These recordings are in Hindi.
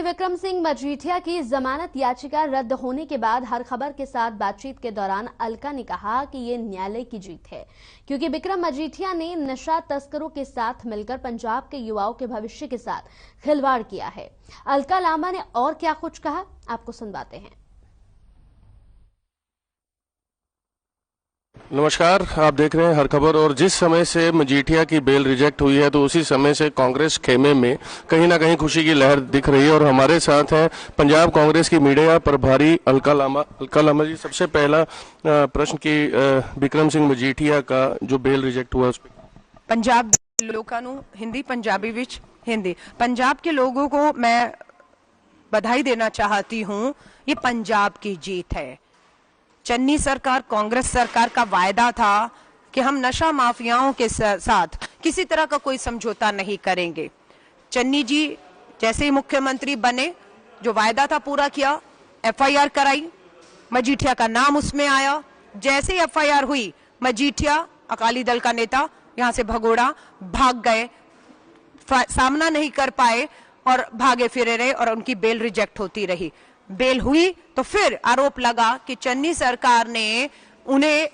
विक्रम सिंह मजीठिया की जमानत याचिका रद्द होने के बाद हर खबर के साथ बातचीत के दौरान अलका ने कहा कि ये न्यायालय की जीत है, क्योंकि विक्रम मजीठिया ने नशा तस्करों के साथ मिलकर पंजाब के युवाओं के भविष्य के साथ खिलवाड़ किया है। अलका लांबा ने और क्या कुछ कहा, आपको सुनवाते हैं। नमस्कार, आप देख रहे हैं हर खबर। और जिस समय से मजीठिया की बेल रिजेक्ट हुई है तो उसी समय से कांग्रेस खेमे में कहीं ना कहीं खुशी की लहर दिख रही है। और हमारे साथ हैं पंजाब कांग्रेस की मीडिया प्रभारी अलका लांबा। अलका लांबा जी, सबसे पहला प्रश्न की विक्रम सिंह मजीठिया का जो बेल रिजेक्ट हुआ उस पर पंजाब लोगों ਨੂੰ हिंदी पंजाबी विच हिंदी पंजाब के लोगों को मैं बधाई देना चाहती हूँ। ये पंजाब की जीत है। चन्नी सरकार, कांग्रेस सरकार का वायदा था कि हम नशा माफियाओं के साथ किसी तरह का कोई समझौता नहीं करेंगे। चन्नी जी जैसे ही मुख्यमंत्री बने, जो वायदा था पूरा किया। एफआईआर कराई, मजीठिया का नाम उसमें आया। जैसे ही एफआईआर हुई, मजीठिया अकाली दल का नेता यहां से भगोड़ा भाग गए, सामना नहीं कर पाए और भागे फिरे रहे और उनकी बेल रिजेक्ट होती रही। बेल हुई तो फिर आरोप लगा कि चन्नी सरकार ने उन्हें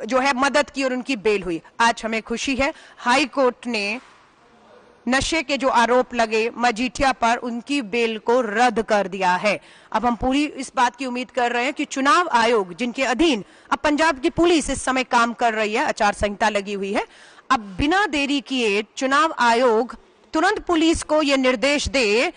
जो है मदद की और उनकी बेल हुई। आज हमें खुशी है, हाई कोर्ट ने नशे के जो आरोप लगे मजीठिया पर, उनकी बेल को रद्द कर दिया है। अब हम पूरी इस बात की उम्मीद कर रहे हैं कि चुनाव आयोग, जिनके अधीन अब पंजाब की पुलिस इस समय काम कर रही है, आचार संहिता लगी हुई है, अब बिना देरी किए चुनाव आयोग तुरंत पुलिस को यह निर्देश दे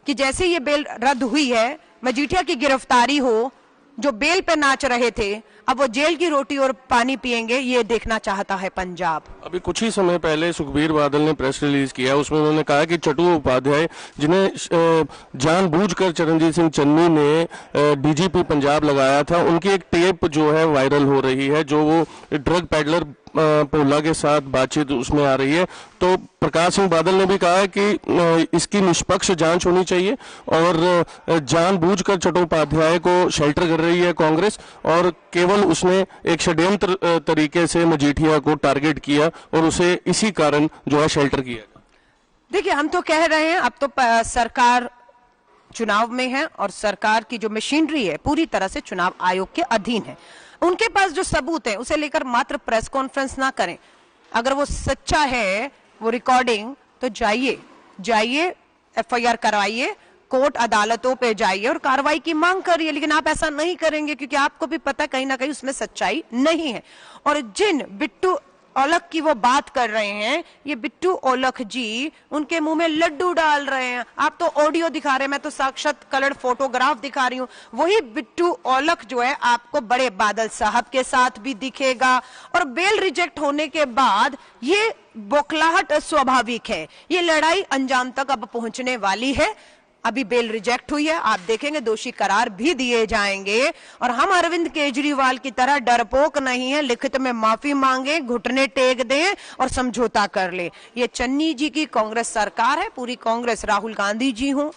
कि जैसे ये बेल रद्द हुई है, मजीठिया की गिरफ्तारी हो। जो बेल पे नाच रहे थे अब वो जेल की रोटी और पानी पिएंगे, ये देखना चाहता है पंजाब। अभी कुछ ही समय पहले सुखबीर बादल ने प्रेस रिलीज किया, उसमें उन्होंने कहा कि चटू उपाध्याय, जिन्हें जानबूझकर चरणजीत सिंह चन्नी ने डीजीपी पंजाब लगाया था, उनकी एक टेप जो है वायरल हो रही है, जो वो ड्रग पेडलर पोला के साथ बातचीत उसमें आ रही है। तो प्रकाश सिंह बादल ने भी कहा है कि इसकी निष्पक्ष जांच होनी चाहिए और जानबूझकर चट्टोपाध्याय को शेल्टर कर रही है कांग्रेस, और केवल उसने एक षड्यंत्र तरीके से मजीठिया को टारगेट किया और उसे इसी कारण जो है शेल्टर किया। देखिए, हम तो कह रहे हैं अब तो सरकार चुनाव में है और सरकार की जो मशीनरी है पूरी तरह से चुनाव आयोग के अधीन है। उनके पास जो सबूत है उसे लेकर मात्र प्रेस कॉन्फ्रेंस ना करें। अगर वो सच्चा है, वो रिकॉर्डिंग, तो जाइए एफआईआर करवाइए, कोर्ट अदालतों पे जाइए और कार्रवाई की मांग करिए। लेकिन आप ऐसा नहीं करेंगे क्योंकि आपको भी पता कहीं ना कहीं उसमें सच्चाई नहीं है। और जिन बिट्टू औलख की वो बात कर रहे हैं, ये बिट्टू औलख जी उनके मुंह में लड्डू डाल रहे हैं। आप तो ऑडियो दिखा रहे हैं, मैं तो साक्षात कलर फोटोग्राफ दिखा रही हूं। वही बिट्टू औलख जो है आपको बड़े बादल साहब के साथ भी दिखेगा। और बेल रिजेक्ट होने के बाद ये बौखलाहट स्वाभाविक है, ये लड़ाई अंजाम तक अब पहुंचने वाली है। अभी बेल रिजेक्ट हुई है, आप देखेंगे दोषी करार भी दिए जाएंगे। और हम अरविंद केजरीवाल की तरह डरपोक नहीं है, लिखित में माफी मांगे, घुटने टेक दें और समझौता कर ले। ये चन्नी जी की कांग्रेस सरकार है, पूरी कांग्रेस, राहुल गांधी जी हो,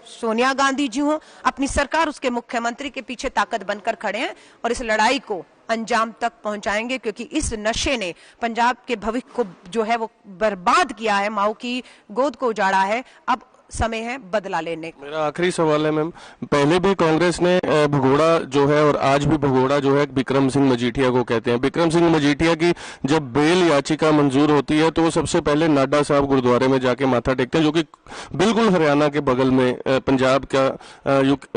सोनिया गांधी जी हो, अपनी सरकार, उसके मुख्यमंत्री के पीछे ताकत बनकर खड़े हैं और इस लड़ाई को अंजाम तक पहुंचाएंगे, क्योंकि इस नशे ने पंजाब के भविष्य को जो है वो बर्बाद किया है, माओ की गोद को उजाड़ा है। अब समय है बदला लेने। मेरा आखिरी सवाल है मैम, पहले भी कांग्रेस ने भगोड़ा जो है और आज भी भगोड़ा जो है विक्रम सिंह मजीठिया को कहते हैं। विक्रम सिंह मजीठिया की जब बेल याचिका मंजूर होती है तो वो सबसे पहले नाडा साहब गुरुद्वारे में जाके माथा टेकते हैं, जो कि बिल्कुल हरियाणा के बगल में पंजाब का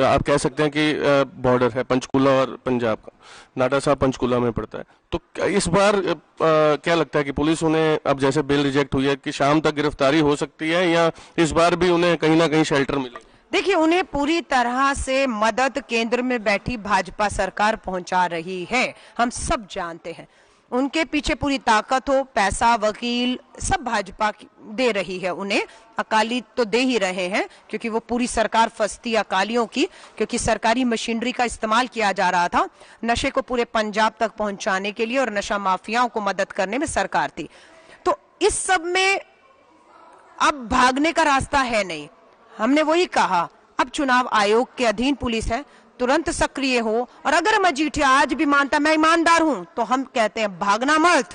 आप कह सकते हैं कि बॉर्डर है पंचकुला और पंजाब का। नाडा साहब पंचकुला में पड़ता है। तो इस बार क्या लगता है कि पुलिस उन्हें, अब जैसे बेल रिजेक्ट हुई है, कि शाम तक गिरफ्तारी हो सकती है या इस बार भी उन्हें कहीं ना कहीं शेल्टर मिले? देखिए, उन्हें पूरी तरह से मदद केंद्र में बैठी भाजपा सरकार पहुंचा रही है, हम सब जानते हैं। उनके पीछे पूरी ताकत हो, पैसा, वकील, सब भाजपा दे रही है उन्हें। अकाली तो दे ही रहे हैं क्योंकि वो पूरी सरकार फंसती अकालियों की, क्योंकि सरकारी मशीनरी का इस्तेमाल किया जा रहा था नशे को पूरे पंजाब तक पहुंचाने के लिए और नशा माफियाओं को मदद करने में सरकार थी। तो इस सब में अब भागने का रास्ता है नहीं। हमने वही कहा, अब चुनाव आयोग के अधीन पुलिस है, तुरंत सक्रिय हो। और अगर मजीठिया आज भी मानता मैं ईमानदार हूं, तो हम कहते हैं भागना मत,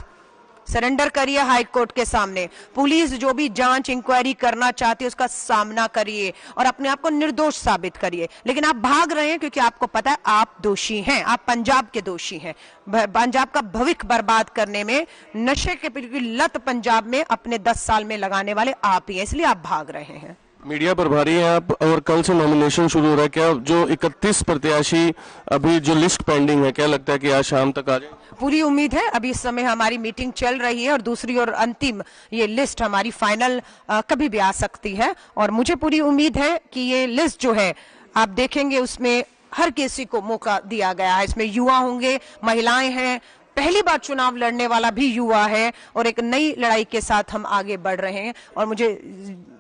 सरेंडर करिए हाई कोर्ट के सामने। पुलिस जो भी जांच इंक्वायरी करना चाहती है उसका सामना करिए और अपने आप को निर्दोष साबित करिए। लेकिन आप भाग रहे हैं क्योंकि आपको पता है आप दोषी हैं, आप पंजाब के दोषी हैं। पंजाब का भविष्य बर्बाद करने में, नशे के लत पंजाब में अपने 10 साल में लगाने वाले आप ही हैं, इसलिए आप भाग रहे हैं। मीडिया प्रभारी हैं आप और कल से नॉमिनेशन शुरू हो रहा है। क्या जो 31 प्रत्याशी अभी जो लिस्ट पेंडिंग है, क्या लगता है कि आज शाम तक आ जाए? पूरी उम्मीद है। अभी इस समय हमारी मीटिंग चल रही है और दूसरी और अंतिम ये लिस्ट हमारी फाइनल कभी भी आ सकती है और मुझे पूरी उम्मीद है कि ये लिस्ट जो है आप देखेंगे उसमें हर किसी को मौका दिया गया है। इसमें युवा होंगे, महिलाएं हैं, पहली बार चुनाव लड़ने वाला भी युवा है और एक नई लड़ाई के साथ हम आगे बढ़ रहे हैं। और मुझे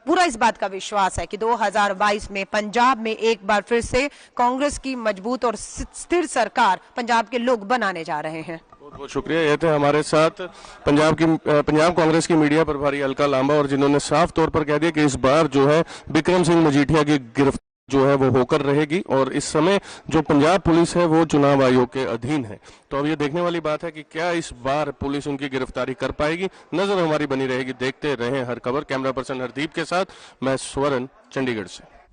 पूरा इस बात का विश्वास है कि 2022 में पंजाब में एक बार फिर से कांग्रेस की मजबूत और स्थिर सरकार पंजाब के लोग बनाने जा रहे हैं। बहुत बहुत शुक्रिया। ये थे हमारे साथ पंजाब कांग्रेस की मीडिया प्रभारी अलका लांबा, और जिन्होंने साफ तौर पर कह दिया कि इस बार जो है बिक्रम सिंह मजीठिया की गिरफ्तारी जो है वो होकर रहेगी और इस समय जो पंजाब पुलिस है वो चुनाव आयोग के अधीन है। तो अब ये देखने वाली बात है कि क्या इस बार पुलिस उनकी गिरफ्तारी कर पाएगी। नजर हमारी बनी रहेगी, देखते रहें हर खबर। कैमरा पर्सन हरदीप के साथ मैं स्वर्ण, चंडीगढ़ से।